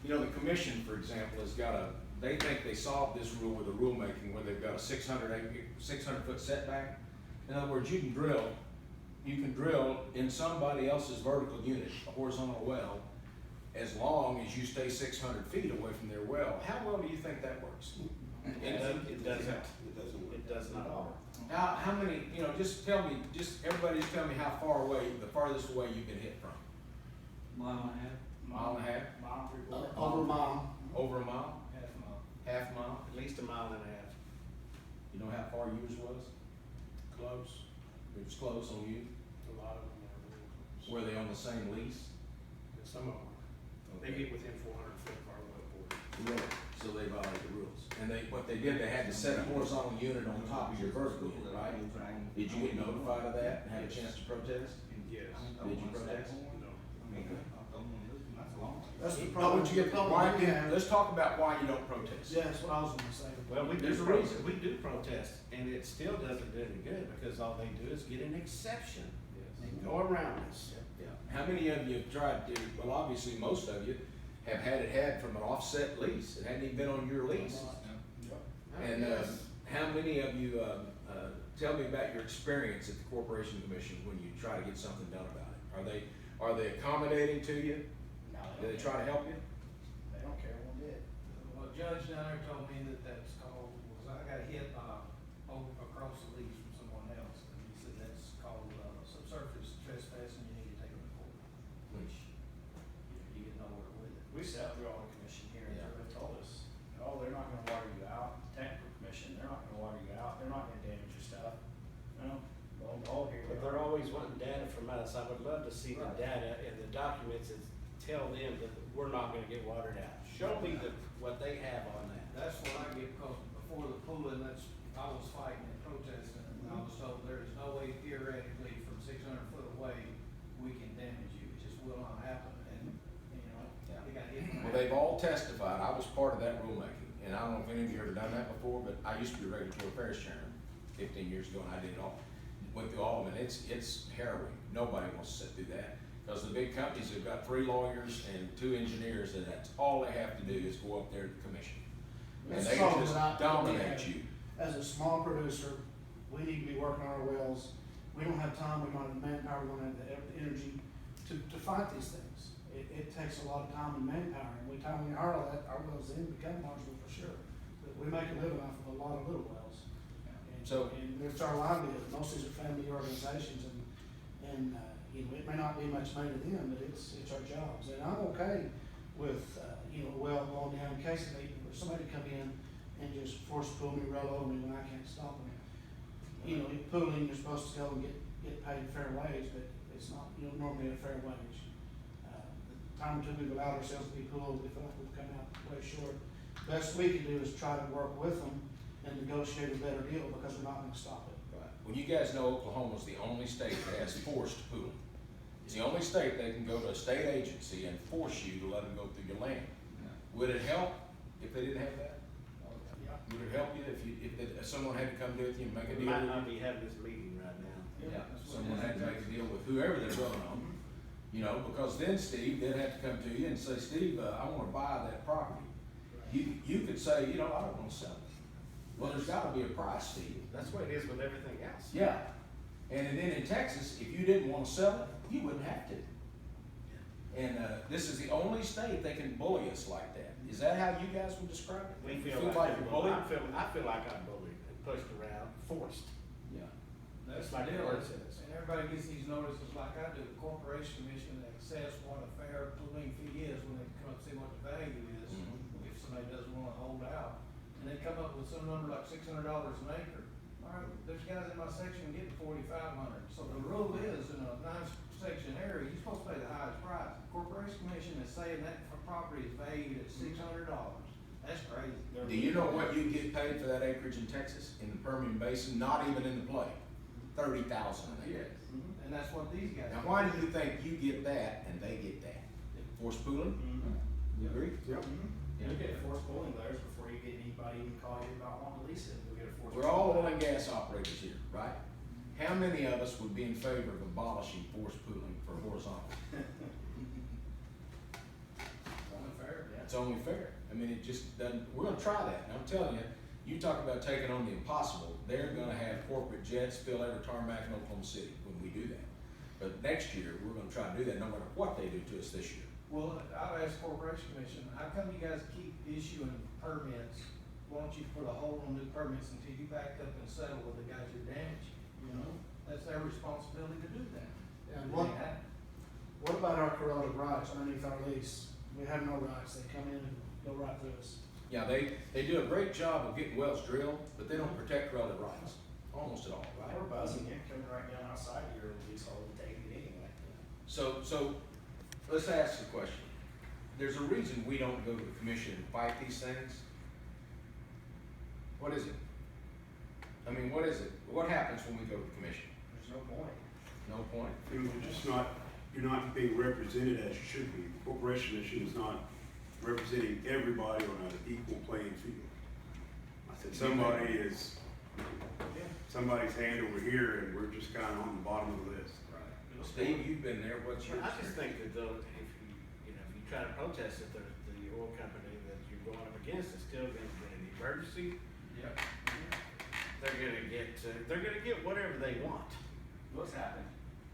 you know, the commission, for example, has got they think they solved this rule with a rulemaking where they've got a 600-foot setback. In other words, you can drill in somebody else's vertical unit, a horizontal well, as long as you stay 600 feet away from their well. How well do you think that works? It does not. How many, you know, everybody just tell me how far away, the farthest away you've been hit from. Mile and a half. Mile and a half? Mile, 3/4. Over a mile. Over a mile? Half a mile. Half mile? At least a mile and a half. You know how far yours was? Close, It was close on you? a lot of them are really close. Were they on the same lease? And some of them, they get within 400 feet of our well board. Really? So they violated the rules. And what they did, they had to set a horizontal unit on top of your vertical unit, right? Did you get notified of that and have a chance to protest? Yes. Did you protest? No. That's the How problem. would you get, let's talk about why you don't protest. Yeah, that's what I was gonna say. Well, There's a reason. we do protest, and it still doesn't do any good, because all they do is get an exception and go around us. Yeah. How many of you have tried to, well, obviously, most of you have had from an offset lease. It hadn't even been on your lease. And how many of you, tell me about your experience at the Corporation Commission when you try to get something done about it? Are they accommodating to you? No, Do they try to help you? They don't care one bit. Well, a judge down there told me that's called, I got hit, over across the leaves from someone else, and he said that's called, subsurface trespassing, you need to take it to court. Which, you get nowhere with it. We sat through all the commission hearings, Yeah. where they told us, oh, they're not gonna water you out, technical commission, they're not gonna water you out, they're not gonna damage your stuff. Well, here we But they're are. always wanting data from us. I would love to see the data and the documents and tell them that we're not gonna get watered out. Show me what they have on that. That's what I get, because before the pooling, I was fighting and protesting, and I was told there is no way theoretically from 600 foot away, we can damage you, it just will not happen, and, you know, they got hit. Well, they've all testified. I was part of that rulemaking. And I don't know if any of you ever done that before, but I used to be a regulatory affairs chairman 15 years ago, and I did went through all of them, and it's harrowing. Nobody wants to sit through that. Because the big companies have got 3 lawyers and 2 engineers, and that's all they have to do is go up there to the commission. And That's they the problem just that we dominate have. you. As a small producer, we need to be working on our wells. We don't have time, we don't have the manpower, we don't have the energy to fight these things. It takes a lot of time and manpower, and we hire all that, our wells then become marginal for sure. But we make a living off of a lot of little wells. And it's our livelihood. Most of these are family organizations, and you know, it may not be much money to them, but it's our jobs. And I'm okay with you know, well going down in case or somebody come in and just force pull me, roll over me when I can't stop them. You know, in pooling, you're supposed to go and get paid a fair wage, but it's not, you know, normally a fair wage. The time or two we've allowed ourselves to be pulled, we feel like we've come out way short. Best we can do is try to work with them and negotiate a better deal, because we're not gonna stop it. Right. Well, you guys know Oklahoma's the only state that has forced pooling. It's the only state that can go to a state agency and force you to let them go through your land. Would it help if they didn't have that? Would it help you if someone had to come to you and make a We deal might with not you? be having this meeting right now. Yeah, someone had to make a deal with whoever they're going on, you know, because then Steve, they'd have to come to you and say, Steve, I wanna buy that property. You could say, you know, I don't wanna sell it. Well, there's gotta be a price, Steve. That's what it is with everything else. Yeah, and then in Texas, if you didn't wanna sell it, you wouldn't have to. And, this is the only state that can bully us like that. Is that how you guys would describe it? We You feel like you're bullied. bullied? I feel like I'm bullied and pushed around, forced. Yeah. That's Like the the deal, word says. and everybody gets these notices like I do, the corporation commission, they assess what a fair pooling fee is when they come up and see what the value is, if somebody doesn't wanna hold out. And they come up with some number like $600 an acre. Alright, there's guys in my section getting 4,500, so the rule is, in a 9-section area, you're supposed to pay the highest price. Corporation commission is saying that property is valued at $600, that's crazy. Do you know what you get paid for that acreage in Texas, in the Permian Basin, not even in the play? $30,000 an acre. Yes, and that's what these guys. Now, why do you think you get that and they get that? Forced pooling? You agree? Yep. Yeah. You get forced pulling letters before you get anybody even call you about wanting to lease it, you'll get a forced. We're all oil and gas operators here, right? How many of us would be in favor of abolishing forced pooling for horizontal? Only fair. That's only fair. I mean, it just doesn't, we're gonna try that, and I'm telling you, you talk about taking on the impossible, they're gonna have corporate jets fill every tarmac in Oklahoma City when we do that. But next year, we're gonna try to do that no matter what they do to us this year. Well, I've asked Corporation Commission, how come you guys keep issuing permits? Why don't you put a hold on new permits until you back up and settle with the guys who damaged you, you know? That's their responsibility to do that. And It what, ain't happening. what about our corroded rights underneath our lease? We have no rights, they come in and go right through us. Yeah, they do a great job of getting wells drilled, but they don't protect relative rights, almost at all. We're buzzing it, coming right down outside your leasehold and taking it anyway. So, let's ask the question. There's a reason we don't go to the commission and fight these things. What is it? I mean, what is it? What happens when we go to the commission? There's no point. No point. You're not being represented as you should be. The Corporation Commission is not representing everybody on an equal playing field. I said, somebody's hand over here, and we're just kind of on the bottom of the list. Right. Steve, you've been there, what's your? I just think that though, if you know, if you try to protest it, the oil company that you're going up against is still gonna get an emergency. Yep. They're gonna get whatever they want. What's happened?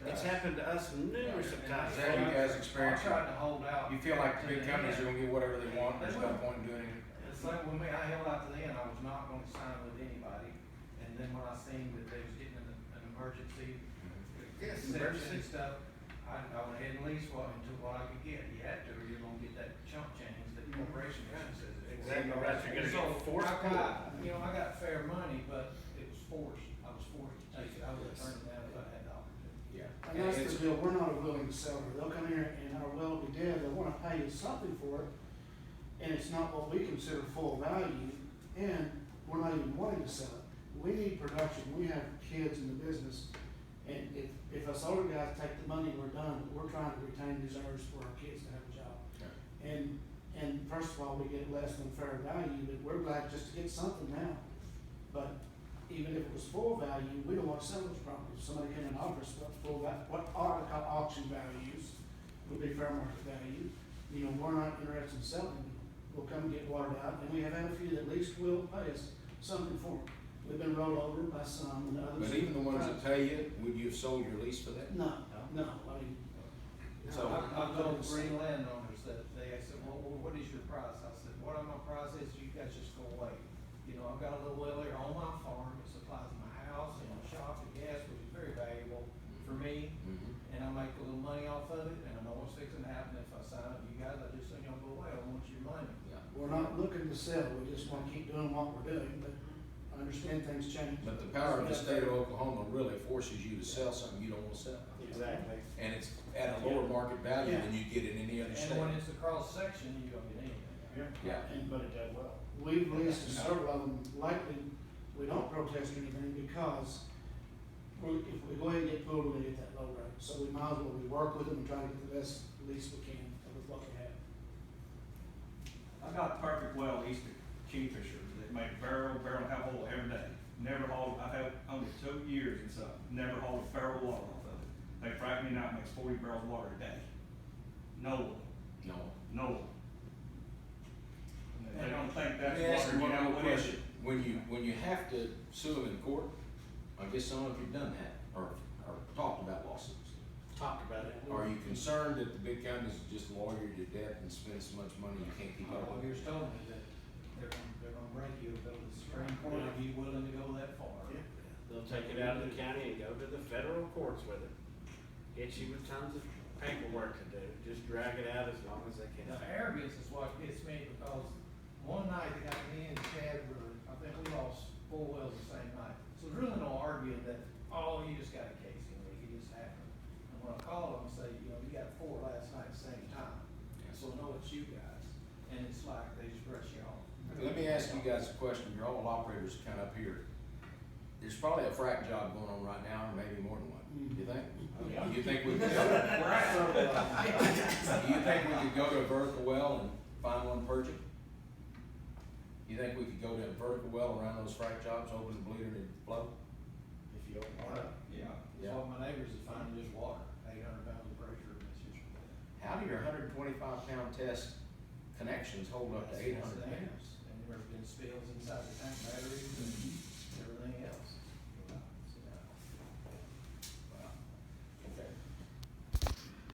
It's happened to us numerous of times. Is that you guys experience? I tried to hold out. You feel like the big to companies are end. gonna get whatever they want, there's no point in doing it? It's like when I held out to the end, I was not gonna sign with anybody, and then when I seen that they was getting an emergency Yes, section emergency. and stuff, I went ahead and leased what, and took what I could get. You had to, or you're gonna get that chump change that the corporation says. Exactly right, you're gonna get So, forced. I got fair money, but it was forced. I was forced to take it. I would have turned it down if I had the opportunity. Yeah. And that's the deal, we're not a willing seller. They'll come here and our well will be dead, they'll wanna pay you something for it, and it's not what we consider full value, and we're not even wanting to sell it. We need production, we have kids in the business, and if us older guys take the money and we're done, we're trying to retain reserves for our kids to have a job. And first of all, we get less than fair value, but we're glad just to get something now. But even if it was full value, we don't want to sell those properties. Somebody came and offered us what are auction values would be fair market value. You know, we're not interested in selling. We'll come and get watered out, and we have had a few that at least will pay us something for them. We've been rolled over by some and others. But even the ones that tell you, would you have sold your lease for that? No, I mean. So- I've told three landowners that they said, well, what is your price? I said, what my price is, you guys just go away. You know, I've got a little well here on my farm, it supplies my house and my shop and gas, which is very valuable for me. Mhm. And I make a little money off of it, and I know what's fixing to happen if I sign up with you guys, I just think y'all go away, I want your money. Yeah. We're not looking to sell, we just wanna keep doing what we're doing, but I understand things change. But the power of the state of Oklahoma really forces you to sell something you don't wanna sell. Exactly. And it's at a lower market value than you get in any other And when state. it's a cross section, you don't get anything. Yeah. But it does well. We've leased several of them, likely, we don't protest or anything because if we go ahead and get pulled, we're gonna get that low rate. So we might as well, we work with them and try to get the best lease we can with what we have. I got a perfect well east of Kingfisher that made barrel half hole every day. Never hauled, I've had only 2 years and something, never hauled a barrel of water off of it. They frack me out, makes 40 barrels of water a day. No one, No. no one. They don't think Let that's me ask you water, one you know, more what is question. it? When you have to sue them in court, I guess some of you've done that, or talked about lawsuits. Talked about it. Are you concerned that the big companies just lawyer you to death and spend so much money you can't keep up Well, with? you're telling me that they're gonna break you, go to the Supreme Court, are you willing to go that far? They'll take it out of the county and go to the federal courts with it. Hit you with tons of paperwork to do, just drag it out as long as they can. The arrogance is what gets me, because one night they got me and Chad were, I think we lost 4 wells the same night. So there's really no arguing that, oh, you just got a case in there, it just happened. And when I call them and say, you know, you got 4 last night at the same time, so I know it's you guys, and it's like, they just brush you off. Let me ask you guys a question, you're all operators kind of up here. There's probably a frac job going on right now, or maybe more than one, you think? You think we could go, do you think we could go to a vertical well and find one purging? You think we could go to a vertical well around those frac jobs, open the bleeder and flow? If you open it up. Yeah, Yeah. that's what my neighbors is finding, just water, 800 pounds of pressure, and it's just. How do your 125-pound test connections hold up to 800 amps. And there's been spills inside the tank battery